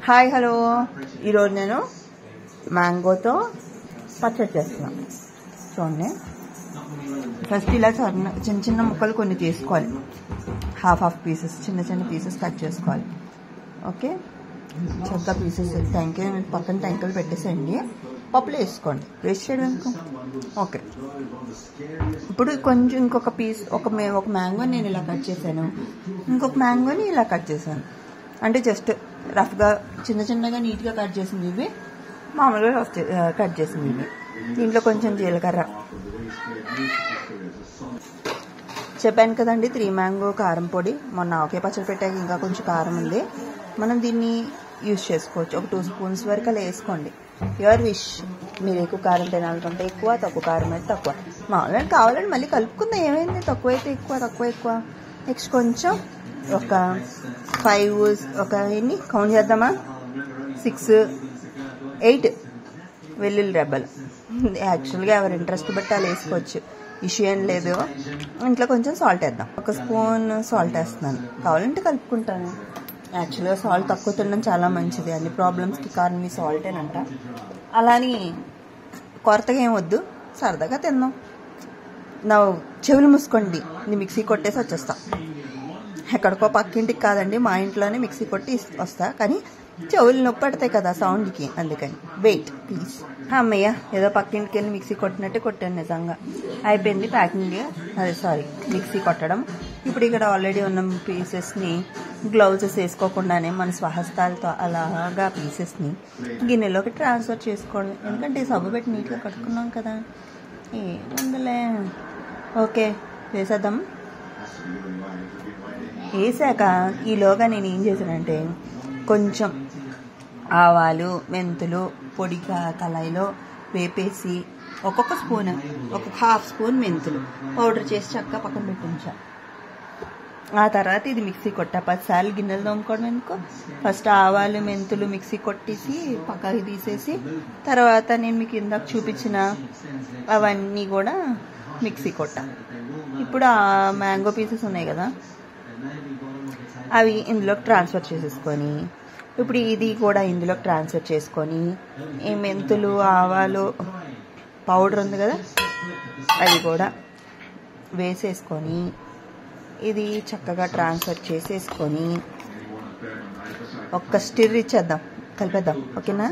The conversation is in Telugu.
హాయ్ హలో, ఈరోజు నేను మ్యాంగోతో పచ్చడి చేస్తున్నాను. చూడండి, ఫస్ట్ ఇలా చిన్న చిన్న ముక్కలు కొన్ని తీసుకోవాలి. హాఫ్ పీసెస్, చిన్న చిన్న పీసెస్ కట్ చేసుకోవాలి. ఓకే, చక్కగా పీసెస్ టెంకాయ పక్కన టెంకాయలు పెట్టేసేయండి. పప్పులో వేసుకోండి, వేస్ట్ చేయడం ఎందుకు. ఓకే, ఇప్పుడు కొంచెం ఇంకొక పీస్, ఒక మ్యాంగోని నేను ఇలా కట్ చేశాను, ఇంకొక మ్యాంగోని ఇలా కట్ చేశాను. అంటే జస్ట్ రఫ్గా చిన్న చిన్నగా నీట్గా కట్ చేసింది ఇవి, మామూలుగా కట్ చేసింది ఇవి. దీంట్లో కొంచెం జీలకర్ర, చెప్పాను కదండి 3 మ్యాంగో కారం పొడి. మొన్న ఒకే పచ్చడి పెట్టాక ఇంకా కొంచెం కారం ఉంది, మనం దీన్ని యూజ్ చేసుకోవచ్చు. ఒక 2 స్పూన్స్ వరకు అలా వేసుకోండి. యువర్ విష్, మీరు ఎక్కువ కారం తినాలనుకుంటే ఎక్కువ, తక్కువ కారం అయితే తక్కువ. మామూలుగా కావాలంటే మళ్ళీ కలుపుకుందాం, ఏమైంది, తక్కువ అయితే ఎక్కువ. నెక్స్ట్ కొంచెం ఒక 5, ఒక ఎన్ని కౌంట్ చేద్దామా, 6, 8 వెల్లుల్లి రెబ్బలు. యాక్చువల్గా ఎవరి ఇంట్రెస్ట్ బట్టి అలా వేసుకోవచ్చు, ఇష్యూ ఏం లేదు. ఇంట్లో కొంచెం సాల్ట్ వేద్దాం, 1 స్పూన్ సాల్ట్ వేస్తున్నాను. కావాలంటే కలుపుకుంటాను. యాక్చువల్గా సాల్ట్ తక్కువ తినడం చాలా మంచిది, అన్ని ప్రాబ్లమ్స్కి కారణం ఈ సాల్టేనంట. అలాని కొరతగా ఏం వద్దు, సరదాగా తిందాం. నా చెవులు మూసుకోండి, నేను మిక్సీ కొట్టేసి వచ్చేస్తా. ఎక్కడికో పక్కింటికి కాదండి, మా ఇంట్లోనే మిక్సీ కొట్టి వస్తా. కానీ చెవులు నొప్పి పడతాయి కదా సౌండ్కి, అందుకని వెయిట్ ప్లీజ్. అమ్మయ్య, ఏదో పక్కింటికి వెళ్ళి మిక్సీ కొట్టినట్టే కొట్టాను. నిజంగా అయిపోయింది ప్యాకింగ్, మిక్సీ కొట్టడం. ఇప్పుడు ఇక్కడ ఆల్రెడీ ఉన్న పీసెస్ని గ్లౌజెస్ వేసుకోకుండానే మన స్వహస్తాలతో అలాగా పీసెస్ని గిన్నెలోకి ట్రాన్స్ఫర్ చేసుకోవడం. ఎందుకంటే సబ్బు పెట్టి నీట్గా కట్టుకున్నాం కదా, ఏముందిలే. ఓకే, వేసేద్దాం. వేసాక ఈలోగా నేను ఏం చేశానంటే కొంచెం ఆవాలు, మెంతులు పొడి కళాయిలో వేపేసి ఒక్కొక్క స్పూన్, ఒక హాఫ్ స్పూన్ మెంతులు పౌడర్ చేసి చక్కగా పక్కన పెట్టించా. ఆ తర్వాత ఇది మిక్సీ కొట్టా. 10 సార్లు గిన్నెలు తోముకోవడం ఎందుకు, ఫస్ట్ ఆవాలు మెంతులు మిక్సీ కొట్టేసి పక్కకి తీసేసి, తర్వాత నేను మీకు ఇందాక చూపించిన అవన్నీ కూడా మిక్సీ కొట్టా. ఇప్పుడు ఆ మ్యాంగో పీసెస్ ఉన్నాయి కదా, అవి ఇందులోకి ట్రాన్స్ఫర్ చేసేసుకొని, ఇప్పుడు ఇది కూడా ఇందులోకి ట్రాన్స్ఫర్ చేసుకొని, ఈ మెంతులు ఆవాలు పౌడర్ ఉంది కదా అది కూడా వేసేసుకొని, ఇది చక్కగా ట్రాన్స్ఫర్ చేసేసుకొని ఒక్క స్టిర్ ఇచ్చేద్దాం, కలిపేద్దాం. ఓకేనా.